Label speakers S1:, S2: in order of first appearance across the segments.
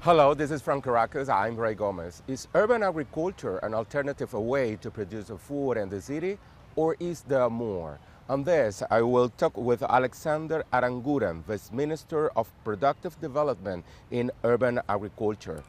S1: Hello, this is From Caracas. I'm Ray Gomez. Is urban agriculture an alternative way to produce food in the city, or is there more? On this, I will talk with Alexander Aranguren, Vice Minister of Productive Development in Urban Agriculture.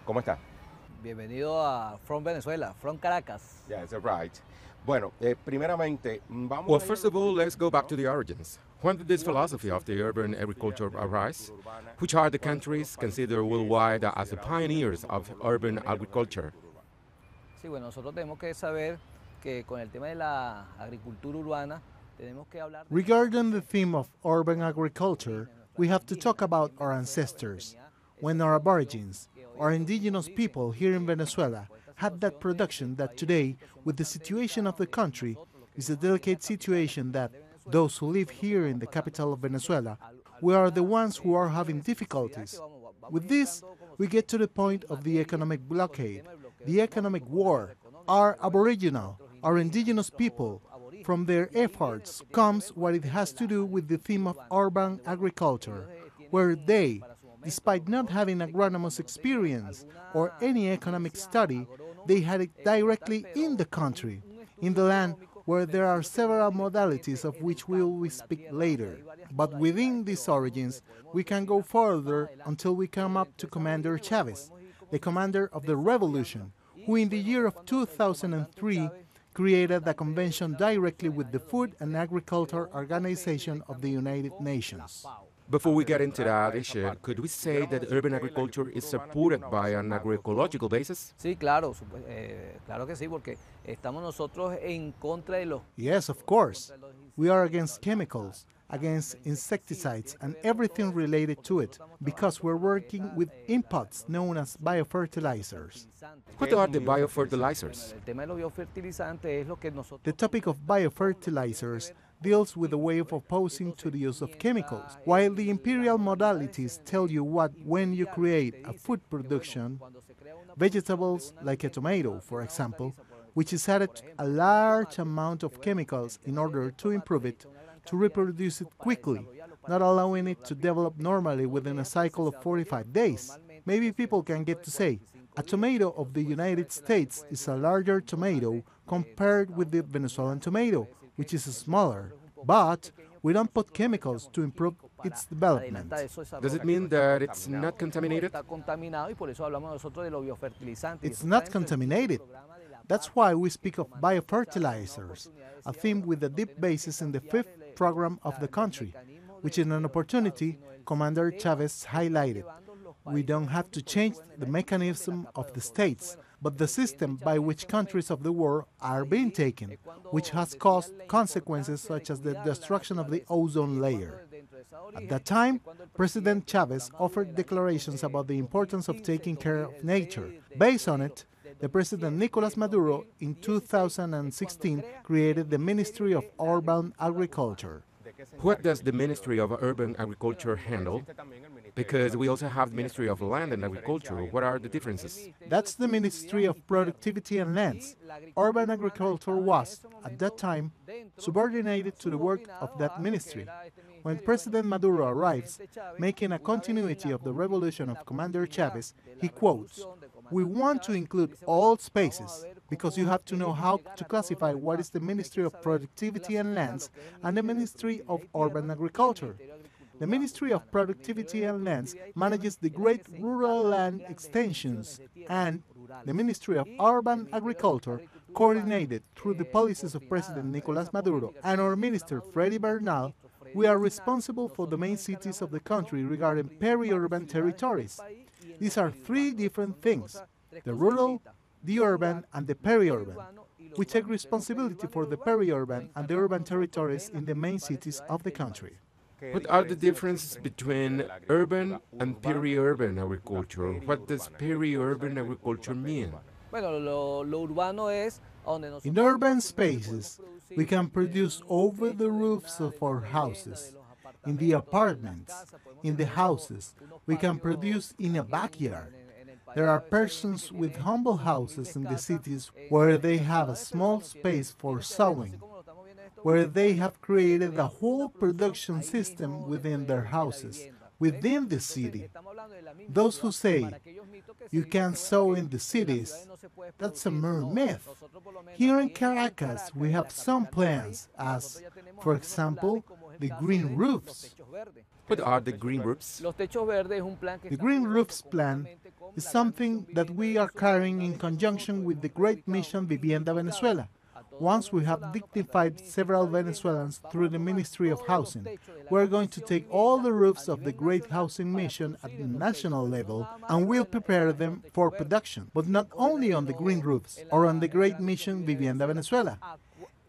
S1: ¿Cómo está?
S2: Bienvenido a From Venezuela, From Caracas.
S1: Yes, right. Bueno, primeramente,
S3: Well, first of all, let's go back to the origins. When did this philosophy of the urban agriculture arise? Which are the countries considered worldwide as the pioneers of urban agriculture?
S2: Sí, bueno, nosotros tenemos que saber que con el tema de la agricultura urbana tenemos que hablar.
S4: Regarding the theme of urban agriculture, we have to talk about our ancestors. When our aborigines, our indigenous people here in Venezuela, had that production that today, with the situation of the country, is a delicate situation that those who live here in the capital of Venezuela, we are the ones who are having difficulties. With this, we get to the point of the economic blockade, the economic war. Our aboriginal, our indigenous people, from their efforts comes what it has to do with the theme of urban agriculture, where they, despite not having agronomous experience or any economic study, they had it directly in the country, in the land where there are several modalities of which we will speak later. But within these origins, we can go further until we come up to Commander Chavez, the commander of the revolution, who in the year of 2003 created the convention directly with the Food and Agriculture Organization of the United Nations.
S3: Before we get into that issue, could we say that urban agriculture is supported by an agroecological basis?
S2: Sí, claro, claro que sí, porque estamos nosotros en contra de los.
S4: Yes, of course. We are against chemicals, against insecticides and everything related to it, because we're working with inputs known as biofertilizers.
S3: What are the biofertilizers?
S2: El tema de los biofertilizantes es lo que nosotros.
S4: The topic of biofertilizers deals with the way of opposing to the use of chemicals, while the imperial modalities tell you what when you create a food production, vegetables like a tomato, for example, which is added a large amount of chemicals in order to improve it, to reproduce it quickly, not allowing it to develop normally within a cycle of 45 days. Maybe people can get to say, a tomato of the United States is a larger tomato compared with the Venezuelan tomato, which is smaller, but we don't put chemicals to improve its development.
S3: Does it mean that it's not contaminated?
S4: It's not contaminated. That's why we speak of biofertilizers, a theme with a deep basis in the fifth program of the country, which in an opportunity Commander Chavez highlighted. We don't have to change the mechanism of the states, but the system by which countries of the world are being taken, which has caused consequences such as the destruction of the ozone layer. At that time, President Chavez offered declarations about the importance of taking care of nature. Based on it, the President Nicolas Maduro in 2016 created the Ministry of Urban Agriculture.
S3: What does the Ministry of Urban Agriculture handle? Because we also have the Ministry of Land and Agriculture. What are the differences?
S4: That's the Ministry of Productivity and Lands. Urban agriculture was, at that time, subordinated to the work of that ministry. When President Maduro arrives, making a continuity of the revolution of Commander Chavez, he quotes, "We want to include all spaces, because you have to know how to classify what is the Ministry of Productivity and Lands and the Ministry of Urban Agriculture. The Ministry of Productivity and Lands manages the great rural land extensions, and the Ministry of Urban Agriculture, coordinated through the policies of President Nicolas Maduro and our Minister Freddy Bernal, we are responsible for the main cities of the country regarding peri-urban territories. These are three different things, the rural, the urban, and the peri-urban. We take responsibility for the peri-urban and the urban territories in the main cities of the country."
S3: What are the differences between urban and peri-urban agriculture? What does peri-urban agriculture mean?
S4: In urban spaces, we can produce over the roofs of our houses, in the apartments, in the houses. We can produce in a backyard. There are persons with humble houses in the cities where they have a small space for sowing, where they have created a whole production system within their houses, within the city. Those who say you can't sow in the cities, that's a mere myth. Here in Caracas, we have some plans as, for example, the green roofs.
S3: What are the green roofs?
S4: The Green Roofs Plan is something that we are carrying in conjunction with the Great Mission Vivienda Venezuela. Once we have dignified several Venezuelans through the Ministry of Housing, we are going to take all the roofs of the Great Housing Mission at the national level and we'll prepare them for production, but not only on the green roofs or on the Great Mission Vivienda Venezuela.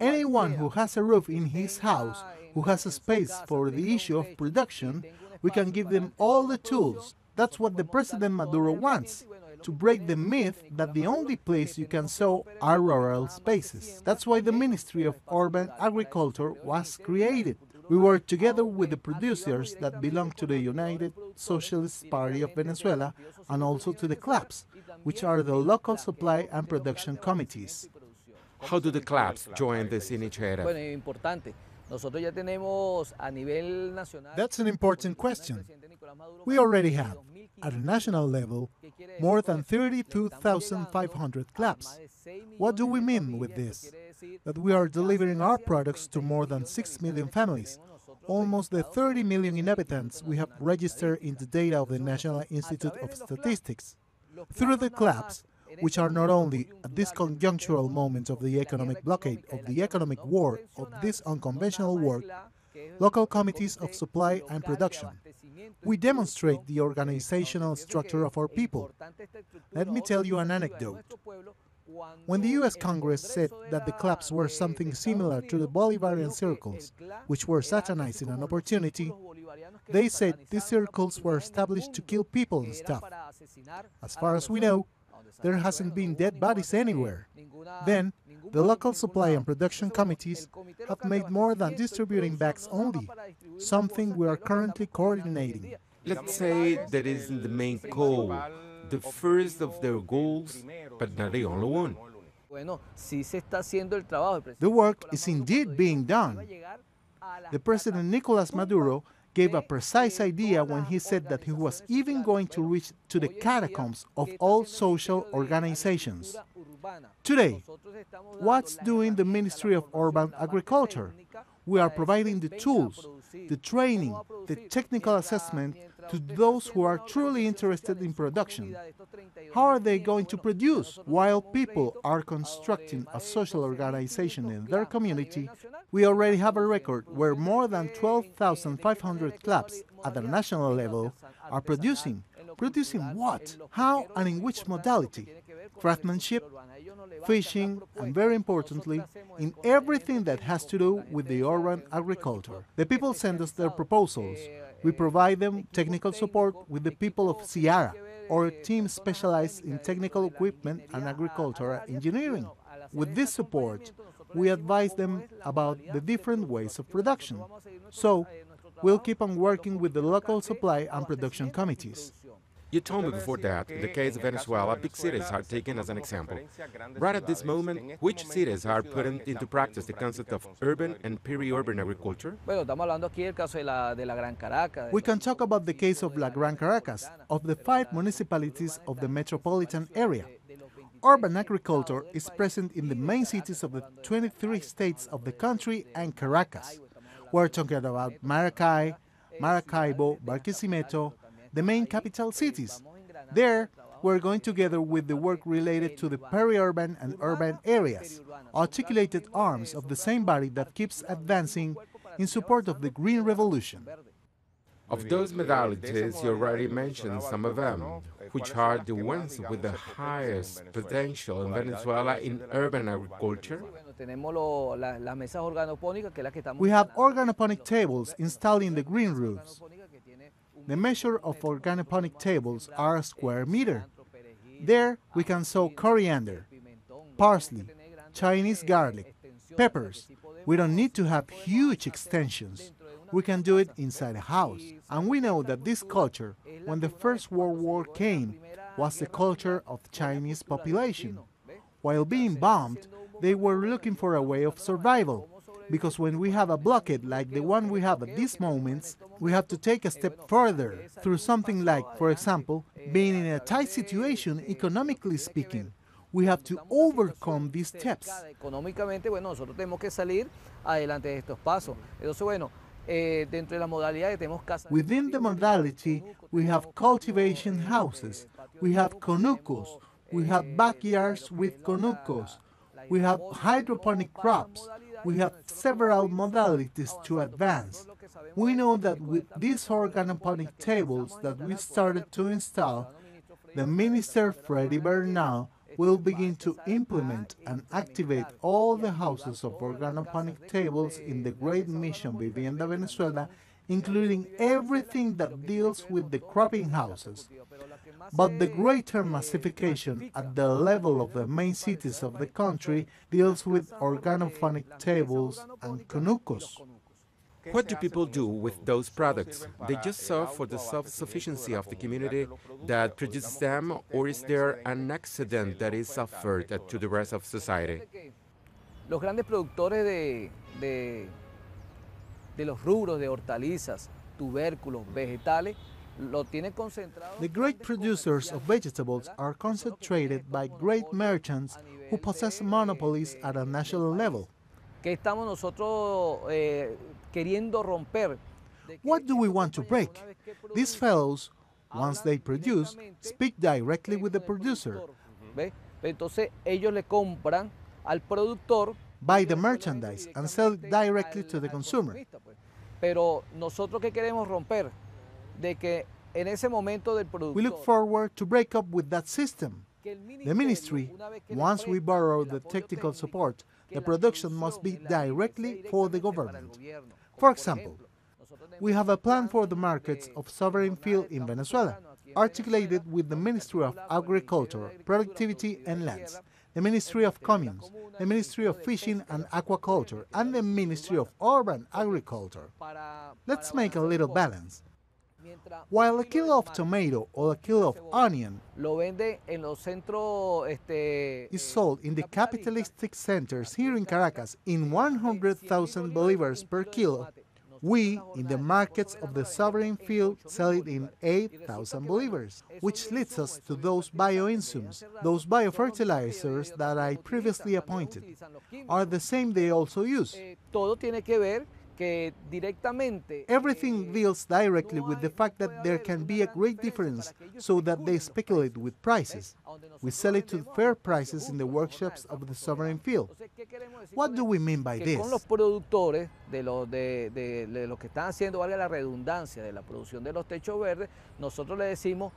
S4: Anyone who has a roof in his house, who has a space for the issue of production, we can give them all the tools. That's what the President Maduro wants, to break the myth that the only place you can sow are rural spaces. That's why the Ministry of Urban Agriculture was created. We work together with the producers that belong to the United Socialist Party of Venezuela and also to the CLAPs, which are the local supply and production committees.
S3: How do the clubs join this initiative?
S4: That's an important question. We already have, at a national level, more than 32,500 clubs. What do we mean with this? That we are delivering our products to more than 6 million families, almost the 30 million inhabitants we have registered in the data of the National Institute of Statistics. Through the clubs, which are not only at this conjunctural moment of the economic blockade, of the economic war, of this unconventional work, local committees of supply and production. We demonstrate the organizational structure of our people. Let me tell you an anecdote. When the U.S. Congress said that the clubs were something similar to the Bolivarian circles, which were satanizing an opportunity, they said these circles were established to kill people and stuff. As far as we know, there hasn't been dead bodies anywhere. Then, the local supply and production committees have made more than distributing bags only, something we are currently coordinating.
S3: Let's say that is the main goal, the first of their goals, but not the only one.
S4: The work is indeed being done. The President Nicolas Maduro gave a precise idea when he said that he was even going to reach to the catacombs of all social organizations. Today, what's doing the Ministry of Urban Agriculture? We are providing the tools, the training, the technical assessment to those who are truly interested in production. How are they going to produce? While people are constructing a social organization in their community, we already have a record where more than 12,500 clubs at the national level are producing. Producing what? How and in which modality? Craftsmanship, fishing, and very importantly, in everything that has to do with the urban agriculture. The people send us their proposals. We provide them technical support with the people of Ciara, or a team specialized in technical equipment and agricultural engineering. With this support, we advise them about the different ways of production. So, we'll keep on working with the local supply and production committees.
S3: You told me before that, in the case of Venezuela, big cities are taken as an example. Right at this moment, which cities are putting into practice the concept of urban and peri-urban agriculture?
S4: We can talk about the case of La Gran Caracas, of the 5 municipalities of the metropolitan area. Urban agriculture is present in the main cities of the 23 states of the country and Caracas. We're talking about Maracay, Maracaibo, Barquisimeto, the main capital cities. There, we're going together with the work related to the peri-urban and urban areas, articulated arms of the same body that keeps advancing in support of the Green Revolution.
S3: Of those modalities, you already mentioned some of them, which are the ones with the highest potential in Venezuela in urban agriculture.
S4: We have organoponic tables installed in the green roofs. The measure of organoponic tables are a square meter. There we can sow coriander, parsley, Chinese garlic, peppers. We don't need to have huge extensions. We can do it inside a house. And we know that this culture, when the First World War came, was the culture of the Chinese population. While being bombed, they were looking for a way of survival. Because when we have a blockade like the one we have at these moments, we have to take a step further through something like, for example, being in a tight situation economically speaking. We have to overcome these steps.
S2: Económicamente, bueno, nosotros tenemos que salir adelante de estos pasos. Entonces, bueno, dentro de la modalidad que tenemos casas.
S4: Within the modality, we have cultivation houses, we have conucos, we have backyards with conucos, we have hydroponic crops, we have several modalities to advance. We know that with these organoponic tables that we started to install, the Minister Freddy Bernal will begin to implement and activate all the houses of organoponic tables in the Great Mission Vivienda Venezuela, including everything that deals with the cropping houses. But the greater massification at the level of the main cities of the country deals with organoponic tables and conucos.
S3: What do people do with those products? They just serve for the self-sufficiency of the community that produces them, or is there an accident that is offered to the rest of society?
S2: Los grandes productores de los rubros de hortalizas, tubérculos, vegetales, lo tienen concentrado.
S4: The great producers of vegetables are concentrated by great merchants who possess monopolies at a national level.
S2: ¿Qué estamos nosotros queriendo romper?
S4: What do we want to break? These fellows, once they produce, speak directly with the producer,
S2: ¿Ve? Entonces ellos le compran al productor,
S4: buy the merchandise, and sell it directly to the consumer.
S2: pero nosotros ¿qué queremos romper? De que en ese momento del
S4: We look
S2: productor,
S4: forward to break up with that system. The ministry, once we borrow the technical support, the production must be directly for the government. For example, we have a plan for the markets of sovereign field in Venezuela, articulated with the Ministry of Agriculture, Productivity and Lands, the Ministry of Communes, the Ministry of Fishing and Aquaculture, and the Ministry of Urban Agriculture. Let's make a little balance. While a kilo of tomato or a kilo of onion
S2: lo venden en los centros
S4: is sold in the capitalistic centers here in Caracas in 100,000 bolivars per kilo, we, in the markets of the sovereign field, sell it in 8,000 bolivars, which leads us to those bioinsumes, those biofertilizers that I previously appointed, are the same they also use.
S2: todo tiene que ver que directamente
S4: Everything deals directly with the fact that there can be a great difference so that they speculate with prices. We sell it to fair prices in the workshops of the sovereign field. What do we mean by
S2: que
S4: this?
S2: con los productores de los que están haciendo, valga la redundancia, de la producción de los techos verdes, nosotros le decimos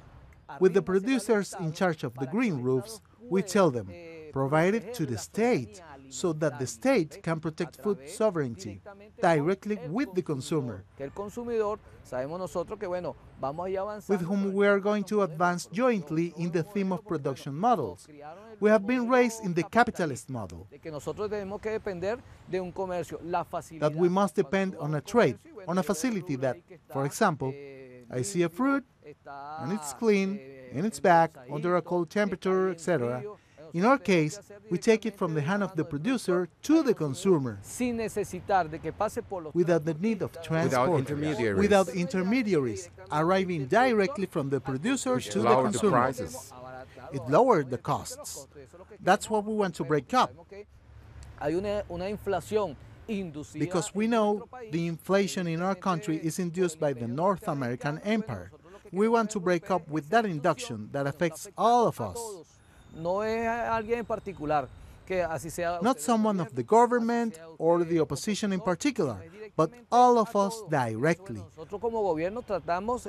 S4: With the producers in charge of the green roofs, we tell them, provide it to the state so that the state can protect food sovereignty directly with the consumer,
S2: que el consumidor, sabemos nosotros que bueno, vamos a ir avanzando.
S4: with whom we are going to advance jointly in the theme of production models. We have been raised in the capitalist model,
S2: De que nosotros tenemos que depender de un comercio, la facilidad.
S4: that we must depend on a trade, on a facility that, for example, I see a fruit and it's clean, and it's back under a cold temperature, etc. In our case, we take it from the hand of the producer to the consumer
S2: sin necesitar de que pase por los
S4: without the need of transport,
S3: intermediaries.
S4: without intermediaries, arriving directly from the producer
S3: Which
S4: to the
S3: lower the
S4: consumer.
S3: prices.
S4: It lowered the costs. That's what we want to break up,
S2: hay una inflación inducida
S4: because we
S2: en
S4: know
S2: nuestro país.
S4: the inflation in our country is induced by the North American Empire. We want to break up with that induction that affects all of us.
S2: No es alguien en particular, que así sea.
S4: Not someone of the government or the opposition in particular, but all of us directly.
S2: Nosotros como gobierno tratamos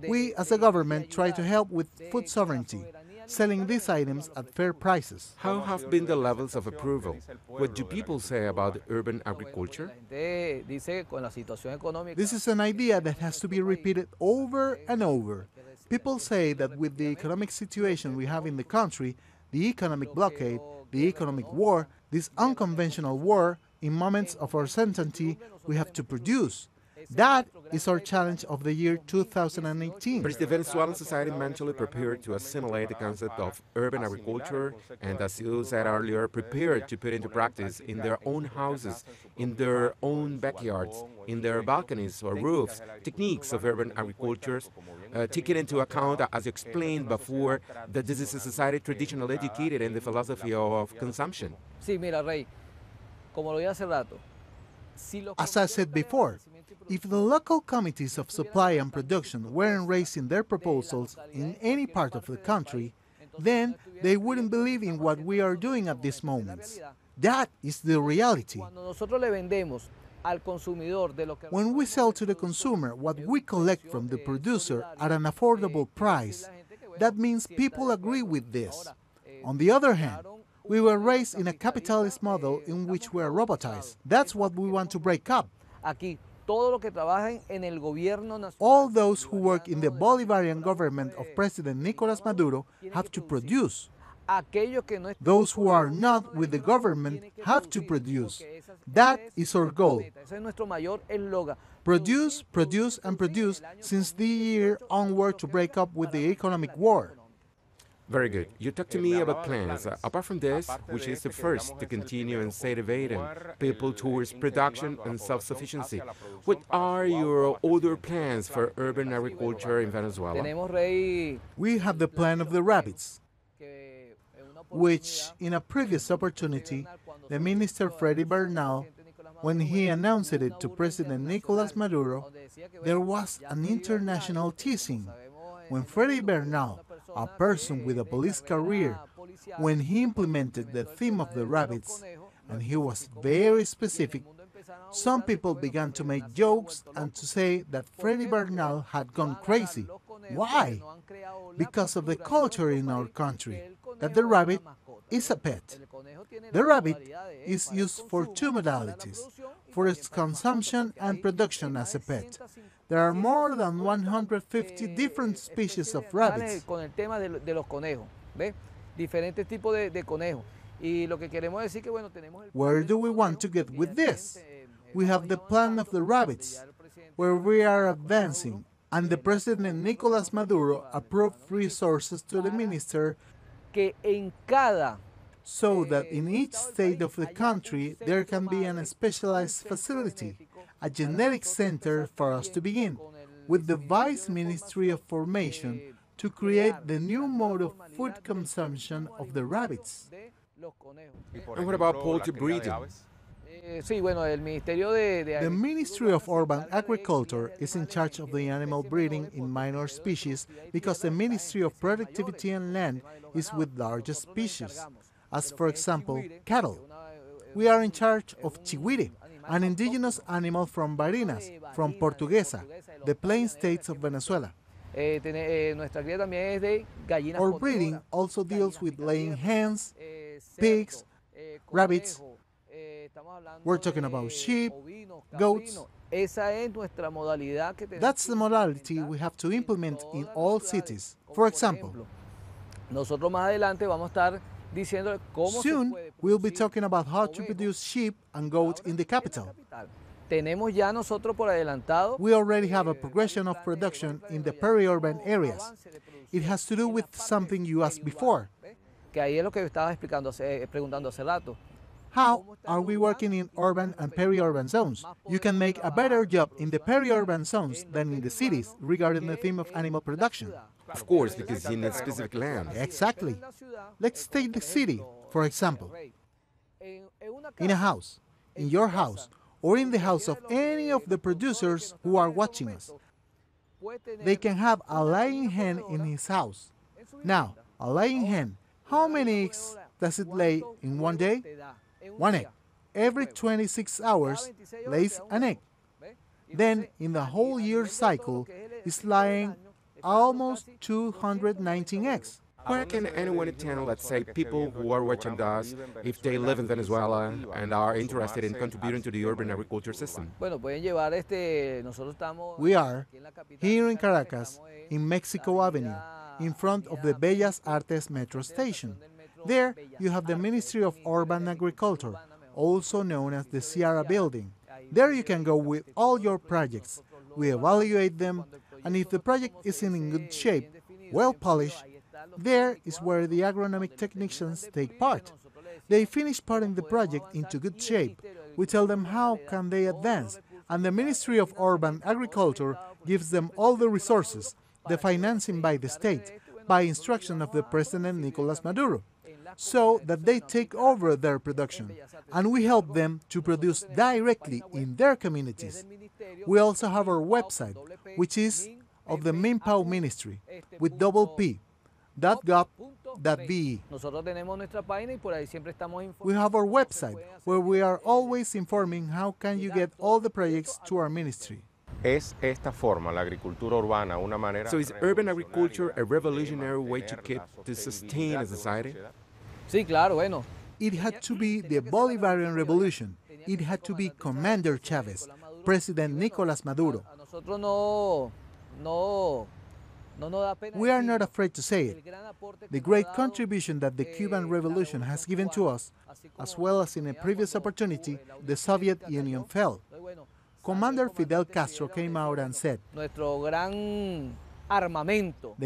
S4: We, as a government, try to help with food sovereignty, selling these items at fair prices.
S3: How have been the levels of approval? What do people say about urban agriculture?
S2: La gente dice con la situación económica.
S4: This is an idea that has to be repeated over and over. People say that with the economic situation we have in the country, the economic blockade, the economic war, this unconventional war, in moments of uncertainty, we have to produce. That is our challenge of the year 2018.
S3: But is the Venezuelan society mentally prepared to assimilate the concept of urban agriculture and, as you said earlier, prepared to put into practice in their own houses, in their own backyards, in their balconies or roofs, techniques of urban agriculture, taking into account, as you explained before, that this is a society traditionally educated in the philosophy of consumption?
S2: Sí, mira, Rey, como lo dije hace rato,
S4: As I said before, if the local committees of supply and production weren't raising their proposals in any part of the country, then they wouldn't believe in what we are doing at this moment. That is the reality.
S2: cuando nosotros le vendemos al consumidor de lo que
S4: When we sell to the consumer what we collect from the producer at an affordable price, that means people agree with this. On the other hand, we were raised in a capitalist model in which we are robotized. That's what we want to break up.
S2: aquí todo lo que trabajan en el gobierno nacional,
S4: All those who work in the Bolivarian government of President Nicolas Maduro have to produce.
S2: aquellos que no
S4: Those who are not with the government have to produce. That is our goal.
S2: ese es nuestro mayor eslogan.
S4: Produce, produce, and produce since the year onward to break up with the economic war.
S3: Very good. You talked to me about plans. Apart from this, which is the first to continue and elevating people towards production and self-sufficiency, what are your other plans for urban agriculture in Venezuela?
S2: Tenemos, Rey,
S4: We have the plan of the rabbits,
S2: que en una
S4: which in a previous opportunity, the Minister Freddy Bernal, when he announced it to President Nicolas Maduro, there was an international teasing. When Freddy Bernal, a person with a police career, when he implemented the theme of the rabbits, and he was very specific, some people began to make jokes and to say that Freddy Bernal had gone crazy. Why? Because of the culture in our country, that the rabbit is a pet. The rabbit is used for two modalities, for its consumption and production as a pet. There are more than 150 different species of rabbits.
S2: con el tema de los conejos, ¿ves? Diferentes tipos de conejos. Y lo que queremos decir que bueno, tenemos el
S4: Where do we want to get with this? We have the plan of the rabbits, where we are advancing, and the President Nicolas Maduro approved resources to the minister
S2: que en cada
S4: so that in each state of the country there can be a specialized facility, a genetic center for us to begin, with the Vice Ministry of Formation to create the new mode of food consumption of the rabbits.
S2: de los conejos.
S3: And what about poultry breeding?
S2: Sí, bueno, el Ministerio
S4: The Ministry of Urban Agriculture is in charge of the animal breeding in minor species because the Ministry of Productivity and Land is with largest species, as for example, cattle. We are in charge of chihuire, an indigenous animal from Barinas, from Portuguesa, the plain states of Venezuela.
S2: nuestra cría también es de gallinas
S4: Our
S2: ponedoras,
S4: breeding also deals with laying hens,
S2: cerdos,
S4: pigs, rabbits.
S2: conejos, estamos hablando
S4: We're talking
S2: de
S4: about sheep,
S2: ovinos,
S4: goats.
S2: caprinos. Esa es nuestra modalidad que tenemos
S4: That's
S2: que
S4: the modality we have to implement in all cities. For example,
S2: nosotros más adelante vamos a estar diciendo cómo
S4: soon
S2: se puede
S4: we'll be
S2: producir
S4: talking about how to
S2: ovejos
S4: produce sheep and goats in the capital.
S2: Tenemos ya nosotros por adelantado
S4: We already have a progression of production in the peri-urban areas. It has to do with something you asked before.
S2: que ahí es lo que estaba explicando, preguntando hace rato.
S4: How are we working in urban and peri-urban zones? You can make a better job in the peri-urban zones than in the cities regarding the theme of animal production.
S3: Of course, because you need specific land.
S4: Exactly. Let's take the city, for example. In a house, in your house, or in the house of any of the producers who are watching us, they can have a laying hen in his house. Now, a laying hen, how many eggs does it lay in one day? One egg. Every 26 hours lays an egg. Then, in the whole year cycle, it's laying almost 219 eggs.
S3: Where can anyone attend, let's say, people who are watching us, if they live in Venezuela and are interested in contributing to the urban agriculture system?
S2: Bueno, pueden llevar nosotros estamos
S4: We are
S2: aquí en la capital,
S4: here in Caracas, in Mexico Avenue, in front of the Bellas Artes metro station. There, you have the Ministry of Urban Agriculture, also known as the Sierra Building. There you can go with all your projects. We evaluate them, and if the project is in good shape, well polished, there is where the agronomic technicians take part. They finish putting the project into good shape. We tell them how can they advance, and the Ministry of Urban Agriculture gives them all the resources, the financing by the state, by instruction of the President Nicolas Maduro, so that they take over their production, and we help them to produce directly in their communities. We also have our website, which is of the Minpao Ministry, with double P, .gov.be. We have our website, where we are always informing how can you get all the projects to our ministry.
S1: ¿Es esta forma, la agricultura urbana, una manera?
S3: So is urban agriculture a revolutionary way to sustain a society?
S2: Sí, claro, bueno.
S4: It had to be the Bolivarian Revolution. It had to be Commander Chavez, President Nicolas Maduro. We are not afraid to say it. The great contribution that the Cuban Revolution has given to us, as well as in a previous opportunity, the Soviet Union fell. Commander Fidel Castro came out and said, "The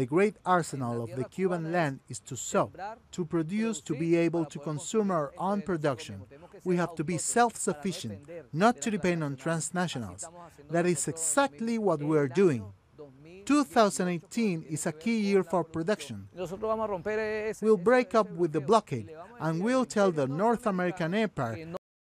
S4: great arsenal of the Cuban land is to sow, to produce, to be able to consume our own production. We have to be self-sufficient, not to depend on transnationals." That is exactly what we are doing. 2018 is a key year for production. We'll break up with the blockade, and we'll tell the North American Empire